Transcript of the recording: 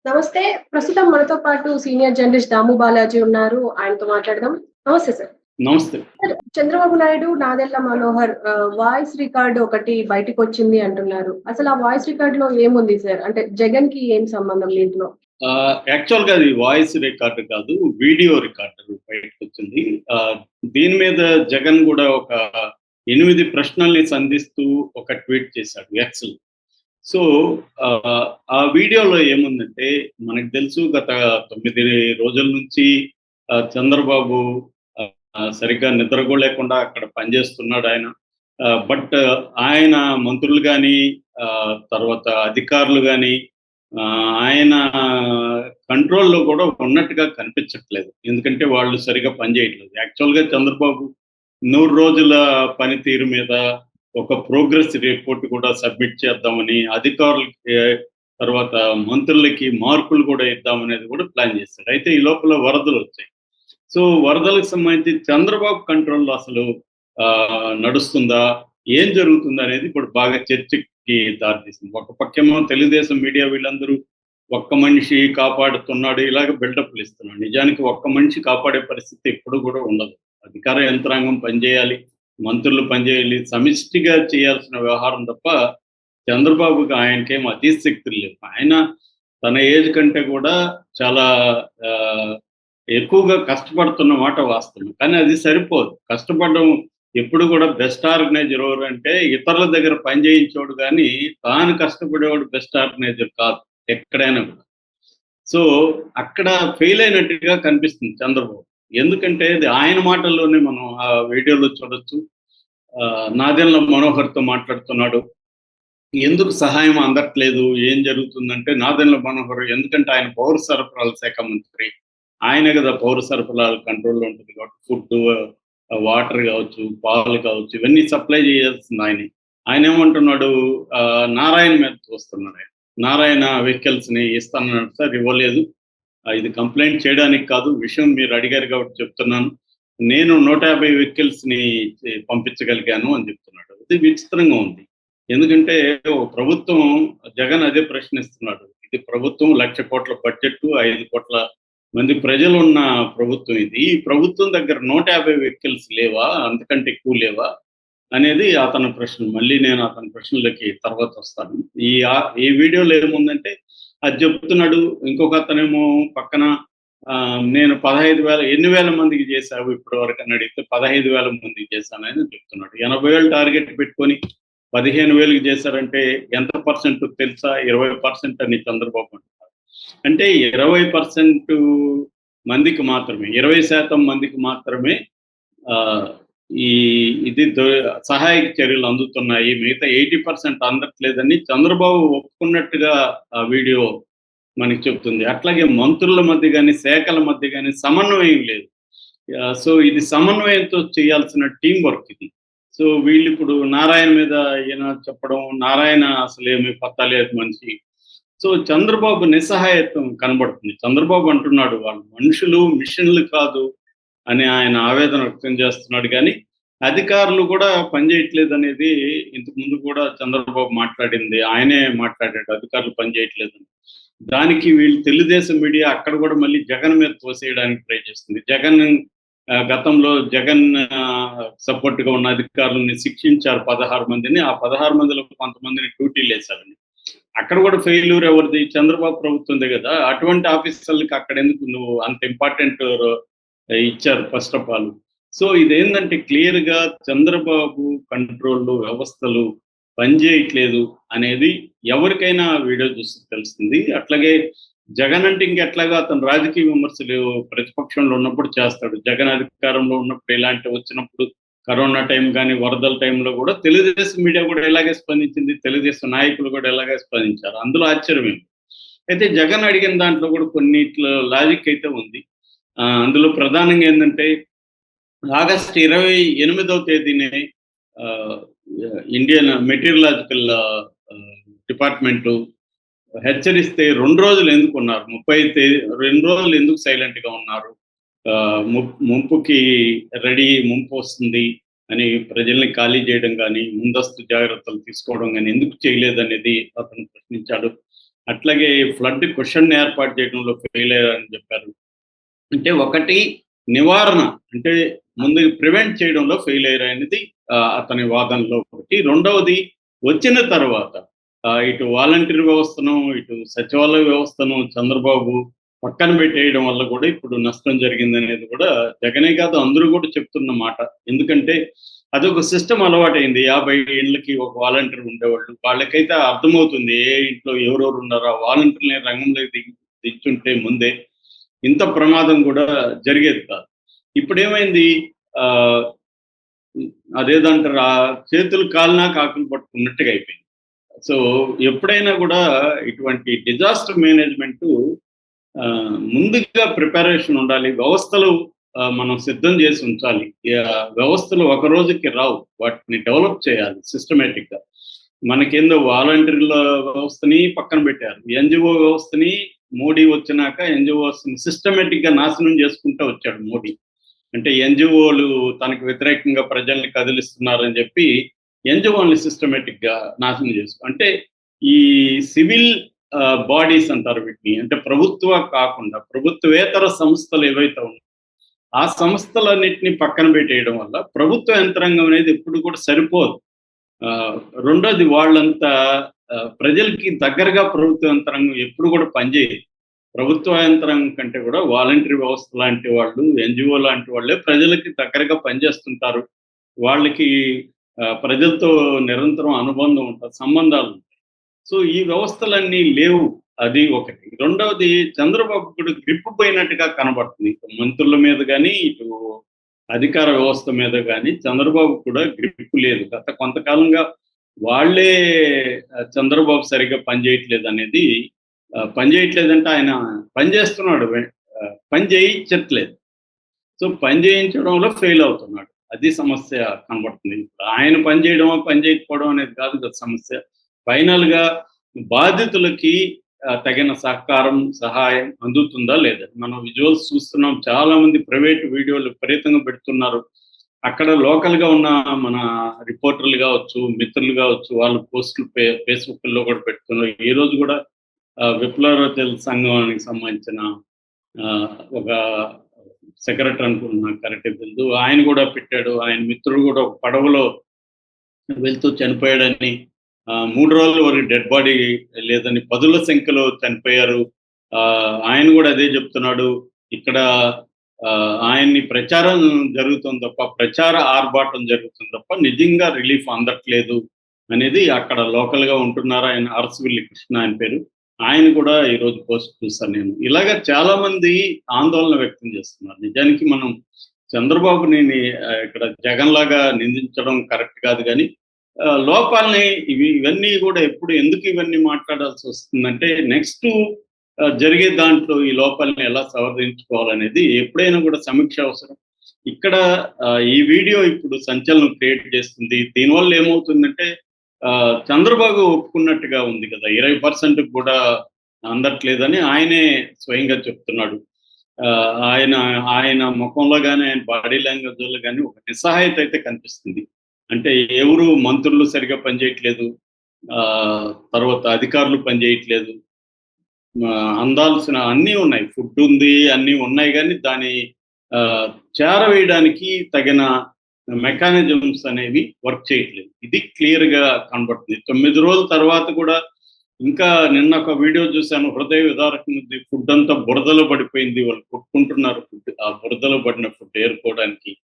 నమస్తే. ప్రస్తుతం మనతో పాటు సీనియర్ జర్నలిస్ట్ దాము బాలాజీ ఉన్నారు. ఆయనతో మాట్లాడదాం. నమస్తే సార్. నమస్తే. Sir, Chandrababu Naidu, Nadella Manohar voice record ఒకటి బయటికొచ్చింది అంటున్నారు. అసలు ఆ వాయిస్ రికార్డ్‌లో ఏముంది సార్? అంటే జగన్‌కి ఏం సంబంధం దీంట్లో? యాక్చువల్‌గా అది వాయిస్ రికార్డ్ కాదు. వీడియో రికార్డర్ బయటకొచ్చింది. దీని మీద జగన్ గూడా ఒక 8 ప్రశ్నల్ని సంధిస్తూ ఒక ట్వీట్ చేశాడు ఎక్స్‌లో. సో, ఆ వీడియోలో ఏముందంటే, మనకు తెలుసు గత 9 రోజుల నుంచి చంద్రబాబు సరిగ్గా నిద్ర గూడా లేకుండా అక్కడ పనిచేస్తున్నాడాయన. బట్ ఆయన మంత్రులు గాని, తర్వాత అధికారులు గాని, ఆయన కంట్రోల్‌లో కూడా ఉన్నట్టుగా కనిపించట్లేదు. ఎందుకంటే వాళ్ళు సరిగ్గా పనిచేయట్లేదు. యాక్చువల్‌గా చంద్రబాబు 100 రోజుల పనితీరు మీద ఒక ప్రోగ్రెస్ రిపోర్ట్ కూడా సబ్మిట్ చేద్దామని అధికారులకి, తర్వాత మంత్రులకి మార్కులు కూడా ఇద్దామనేది కూడా ప్లాన్ చేశాడు. అయితే ఈ లోపల వరదలొచ్చాయి. సో, వరదలకు సంబంధించి చంద్రబాబు కంట్రోల్‌లో అసలు నడుస్తుందా? ఏం జరుగుతుందనేది ఇప్పుడు బాగా చర్చకి దారితీసింది. ఒక పక్కేమో తెలుగుదేశం మీడియా వీళ్ళందరూ ఒక్క మనిషి కాపాడుతున్నాడు ఇలాగ బిల్డప్‌లు ఇస్తున్నాడు. నిజానికి ఒక్క మనిషి కాపాడే పరిస్థితి ఎప్పుడు కూడా ఉండదు. అధికార యంత్రాంగం పనిచేయాలి. మంత్రులు పనిచేయాలి. సమిష్టిగా చేయాల్సిన వ్యవహారం తప్ప చంద్రబాబుకి ఆయనకేం అతీశక్తులు లేవు. ఆయన తన ఏజ్ కంటే కూడా చాలా ఆహ్, ఎక్కువగా కష్టపడుతున్న మాట వాస్తవం. కానీ అది సరిపోదు. కష్టపడడం ఎప్పుడు కూడా బెస్ట్ ఆర్గనైజర్ ఎవరంటే ఇతరుల దగ్గర పని చేయించేవాడు గానీ, తాను కష్టపడేవాడు బెస్ట్ ఆర్గనైజర్ కాదు ఎక్కడైనా కూడా. సో, అక్కడ ఫెయిల్ అయినట్టుగా కనిపిస్తుంది చంద్రబాబు. ఎందుకంటే అది ఆయన మాటల్లోనే మనం ఆ వీడియోలో చూడొచ్చు. నాదెండ్ల మనోహర్‌తో మాట్లాడుతున్నాడు. ఎందుకు సహాయం అందట్లేదు? ఏం జరుగుతుందంటే నాదెండ్ల మనోహర్ ఎందుకంటే ఆయన పౌర సరఫరాల శాఖ మంత్రి. ఆయనే గదా పౌర సరఫరాల కంట్రోల్‌లో ఉంటుంది కాబట్టి ఫుడ్డు, వాటర్ గావచ్చు, పాలు కావచ్చు ఇవన్నీ సప్లై చేయాల్సింది ఆయనే. ఆయనేమంటున్నాడు నారాయణ మీద తోస్తున్నాడాయన. నారాయణ వెహికల్స్‌ని ఇస్తానన్నాడు సార్ ఇవ్వలేదు. ఇది కంప్లెయింట్ చేయడానికి కాదు. విషయం మీరు అడిగారు కాబట్టి చెప్తున్నాను. నేను 150 వెహికల్స్‌ని పంపించగలిగాను అని చెప్తున్నాడు. ఇది విచిత్రంగా ఉంది. ఎందుకంటే ఒక ప్రభుత్వం జగన్ అదే ప్రశ్నిస్తున్నాడు. ఇది ప్రభుత్వం 1,00,00,000,000 బడ్జెట్, 5,00,00,000 మంది ప్రజలున్న ప్రభుత్వం ఇది. ఈ ప్రభుత్వం దగ్గర 150 వెహికల్స్ లేవా? అంతకంటే ఎక్కువ లేవా? అనేది అతని ప్రశ్న. మళ్ళీ నేను అతని ప్రశ్నలకి తర్వాత వస్తాను. ఈ వీడియోలో ఏముందంటే అది చెప్తున్నాడు. ఇంకొక అతనేమో పక్కన నేను 15,000 ఎన్ని వేల మందికి చేశావు ఇప్పటి వరకు అని అడిగితే 15,000 మందికి చేశానని చెప్తున్నాడు. 80,000 టార్గెట్ పెట్టుకొని 15,000కి చేశారంటే ఎంత పర్సెంట్ తెలుసా? 20% అని చంద్రబాబు అంటున్నారు. అంటే 20% మందికి మాత్రమే, 20% మందికి మాత్రమే ఆహ్, ఈ ఇది సహాయక చర్యలు అందుతున్నాయి. మిగతా 80% అందట్లేదని చంద్రబాబు ఒప్పుకున్నట్టుగా ఆ వీడియో మనకి చెప్తుంది. అట్లాగే మంత్రుల మధ్య గాని, శాఖల మధ్య గాని సమన్వయం లేదు. సో, ఇది సమన్వయంతో చేయాల్సిన టీమ్ వర్క్ ఇది. సో, వీళ్ళిప్పుడు నారాయణ మీద ఈయన చెప్పడం, నారాయణ అసలేమి పత్తా లేదు మనిషి. సో, చంద్రబాబు నిస్సహాయత్వం కనబడుతుంది. చంద్రబాబు అంటున్నాడు, వాళ్ళు మనుషులు, మిషన్‌లు కాదు అని ఆయన ఆవేదన వ్యక్తం చేస్తున్నాడు గానీ, అధికారులు కూడా పనిచేయట్లేదనేది ఇంతకు ముందు కూడా చంద్రబాబు మాట్లాడింది. ఆయనే మాట్లాడాడు అధికారులు పనిచేయట్లేదని. దానికి వీళ్ళు తెలుగుదేశం మీడియా అక్కడ కూడా మళ్ళీ జగన్ మీద తోసేయడానికి ట్రై చేస్తుంది. గతంలో జగన్ సపోర్ట్‌గా ఉన్న అధికారులని శిక్షించారు 16 మందిని. ఆ 16 మందిలో కొంతమందిని డ్యూటీలేశారని. అక్కడ కూడా ఫెయిల్యూర్ ఎవరిది? చంద్రబాబు ప్రభుత్వందే గదా! అటువంటి ఆఫీసర్‌లకి అక్కడెందుకు నువ్వు అంత ఇంపార్టెంట్ ఇచ్చారు ఫస్ట్ ఆఫ్ ఆల్. సో, ఇదేందంటే క్లియర్‌గా చంద్రబాబు కంట్రోల్‌లో వ్యవస్థలు పనిచేయట్లేదు అనేది ఎవరికైనా వీడియో చూస్తే తెలుస్తుంది. అట్లాగే జగన్ అంటే ఇంకెట్లాగో అతను రాజకీయ విమర్శలు ప్రతిపక్షంలో ఉన్నప్పుడు చేస్తాడు. జగన్ అధికారంలో ఉన్నప్పుడు ఇలాంటివి వచ్చినప్పుడు కరోనా టైం గాని, వరదల టైంలో గూడా తెలుగుదేశం మీడియా గూడా ఇలాగే స్పందించింది. తెలుగుదేశం నాయకులు గూడా ఇలాగే స్పందించారు. అందులో ఆశ్చర్యమేం అయితే జగన్ అడిగిన దాంట్లో గూడా కొన్నిట్లో లాజిక్ అయితే ఉంది. అందులో ప్రధానంగా ఏందంటే ఆగస్టు 28వ తేదీనే ఆహ్, ఇండియన్ మెటీరియలాజికల్ డిపార్ట్‌మెంటు హెచ్చరిస్తే 2 రోజులు ఎందుకున్నారు? 2 రోజులు ఎందుకు సైలెంట్‌గా ఉన్నారు? ముంపుకి ముంపొస్తుంది అని ప్రజల్ని ఖాళీ చేయడం గాని, ముందస్తు జాగ్రత్తలు తీసుకోవడం గాని ఎందుకు చేయలేదనేది అతను ప్రశ్నించాడు. అట్లాగే ఫ్లడ్ క్వశ్చన్ ఏర్పాటు చేయడంలో ఫెయిల్ అయ్యారని చెప్పారు. అంటే ఒకటి నివారణ, అంటే ముందు ప్రివెంట్ చేయడంలో ఫెయిల్ అయ్యారనేది అతని వాదనలో ఒకటి. రెండవది వచ్చిన తర్వాత ఇటు వాలంటీర్ వ్యవస్థను, ఇటు సచివాలయ వ్యవస్థను చంద్రబాబు పక్కన పెట్టేయడం వల్ల కూడా ఇప్పుడు నష్టం జరిగిందనేది కూడా జగనే కాదు అందరూ కూడా చెప్తున్న మాట. ఎందుకంటే అదొక సిస్టమ్ అలవాటైంది. 50 ఇళ్ళకి ఒక వాలంటీర్ ఉండేవాళ్ళు. వాళ్ళకైతే అర్థమవుతుంది ఏ ఇంట్లో ఎవరెవరు ఉన్నారో. ఆ వాలంటీర్‌ని రంగంలోకి దించుంటే ముందే ఇంత ప్రమాదం కూడా జరిగేది కాదు. ఇప్పుడేమైంది, ఆహ్, అదేదంటారు, చేతులు కాలినా కాకులు పట్టుకున్నట్టుగా అయిపోయింది. సో, ఎప్పుడైనా కూడా ఇటువంటి డిజాస్టర్ మేనేజ్‌మెంటు ముందుగా ప్రిపరేషన్ ఉండాలి. వ్యవస్థలు మనం సిద్ధం చేసి ఉంచాలి. వ్యవస్థలు ఒక రోజుకి రావు. వాటిని డెవలప్ చేయాలి సిస్టమాటిక్‌గా. మనకేందో వాలంటీర్ల వ్యవస్థని పక్కన పెట్టారు. ఎన్‌జీఓ వ్యవస్థని మోడీ వచ్చినాక ఎన్‌జీఓస్‌ని సిస్టమాటిక్‌గా నాశనం చేసుకుంటూ వచ్చాడు మోడీ. అంటే ఎన్‌జీఓలు తనకు వ్యతిరేకంగా ప్రజల్ని కదిలిస్తున్నారని చెప్పి ఎన్‌జీఓల్ని సిస్టమాటిక్‌గా నాశనం అంటే ఈ సివిల్ బాడీస్ అంటారు వీటిని. అంటే ప్రభుత్వ కాకుండా ప్రభుత్వేతర సంస్థలు ఏవైతే ఉన్నాయో ఆ సంస్థలన్నిటిని పక్కన పెట్టేయడం వల్ల ప్రభుత్వ యంత్రాంగం అనేది ఎప్పుడు కూడా సరిపోదు. రెండోది వాళ్ళంతా ప్రజలకి దగ్గరగా ప్రభుత్వ యంత్రాంగం ఎప్పుడు కూడా పనిచేయదు. ప్రభుత్వ యంత్రాంగం కంటే కూడా వాలంటరీ వ్యవస్థ లాంటి వాళ్ళు, ఎన్‌జీఓ లాంటి వాళ్ళే ప్రజలకి దగ్గరగా పనిచేస్తుంటారు. వాళ్ళకి ప్రజలతో నిరంతరం అనుబంధం ఉంటుంది, సంబంధాలు ఉంటాయి. సో, ఈ వ్యవస్థలన్నీ లేవు. అది ఒకటి. రెండవది చంద్రబాబు కూడా గ్రిప్ పోయినట్టుగా కనబడుతుంది. ఇటు మంత్రుల మీద గానీ, ఇటు అధికార వ్యవస్థ మీద గానీ చంద్రబాబు కూడా గ్రిప్ లేదు. గత కొంతకాలంగా వాళ్ళే చంద్రబాబు సరిగ్గా పనిచేయట్లేదనేది, పనిచేయట్లేదంటే ఆయన పని చేస్తున్నాడు. పని చేయించట్లేదు. సో, పని చేయించడంలో ఫెయిల్ అవుతున్నాడు. అది సమస్య కనబడుతుంది. ఆయన పని చేయడమో, పని చేయకపోవడం అనేది కాదు కదా సమస్య. ఫైనల్‌గా బాధితులకి తగిన సహకారం, సహాయం అందుతుందా లేదా? మనం విజువల్స్ చూస్తున్నాం. చాలా మంది ప్రైవేట్ వీడియోలు విపరీతంగా పెడుతున్నారు. అక్కడ లోకల్‌గా ఉన్న మన రిపోర్టర్లు కావచ్చు, మిత్రులు కావచ్చు, వాళ్ళు పోస్టులు ఫేస్‌బుక్‌లో కూడా పెడుతున్నారు. ఈరోజు కూడా విప్లవ సంఘానికి సంబంధించిన ఒక సెక్రటరీ అనుకుంటున్నా, కరెక్ట్‌గా తెలీదు. ఆయన కూడా పెట్టాడు. ఆయన మిత్రుడు కూడా ఒక పడవలో వెళ్తూ చనిపోయాడని, 3 రోజుల వరకు డెడ్ బాడీ లేదని, పదుల సంఖ్యలో చనిపోయారు. ఆయన కూడా అదే చెప్తున్నాడు. ఇక్కడ ఆయన్ని ప్రచారం జరుగుతుంది తప్ప, ప్రచార ఆర్భాటం జరుగుతుంది తప్ప నిజంగా రిలీఫ్ అందట్లేదు అనేది అక్కడ లోకల్‌గా ఉంటున్నారు. ఆయన అరసవిల్లి కృష్ణ ఆయన పేరు. ఆయన కూడా ఈరోజు పోస్ట్ చూసాను నేను. ఇలాగ చాలా మంది ఆందోళన వ్యక్తం చేస్తున్నారు. నిజానికి మనం చంద్రబాబుని ఇక్కడ జగన్ లాగా నిందించడం కరెక్ట్ కాదు గానీ, లోపాలని ఇవన్నీ కూడా ఎందుకు ఇవన్నీ మాట్లాడాల్సి వస్తుందంటే, నెక్స్ట్ జరిగే దాంట్లో ఈ లోపాలని ఎలా సవరించుకోవాలనేది ఎప్పుడైనా కూడా సమీక్ష అవసరం. ఇక్కడ ఈ వీడియో ఇప్పుడు సంచలనం క్రియేట్ చేస్తుంది. దీనివల్ల ఏమవుతుందంటే, చంద్రబాబు ఒప్పుకున్నట్టుగా ఉంది కదా, 20% కూడా అందట్లేదని ఆయనే స్వయంగా చెప్తున్నాడు. ఆయన ముఖంలో గానీ, ఆయన బాడీ లాంగ్వేజ్‌లో గానీ ఒక నిస్సహాయత అయితే కనిపిస్తుంది. అంటే ఎవరు మంత్రులు సరిగ్గా పనిచేయట్లేదు. తర్వాత అధికారులు పనిచేయట్లేదు. అందాల్సిన అన్నీ ఉన్నాయి. ఫుడ్ ఉంది, అన్నీ ఉన్నాయి గానీ దాన్ని చేరవేయడానికి తగిన మెకానిజమ్స్ అనేవి వర్క్ చేయట్లేదు. ఇది క్లియర్‌గా కనబడుతుంది. 9 రోజుల తర్వాత కూడా ఇంకా నిన్న ఒక వీడియో చూశాను. హృదయ విదారకం ఉంది. ఫుడ్ అంతా బురదలో పడిపోయింది. వాళ్ళు కొట్టుకుంటున్నారు ఫుడ్. ఆ బురదలో పడిన ఫుడ్ ఏరుకోవడానికి.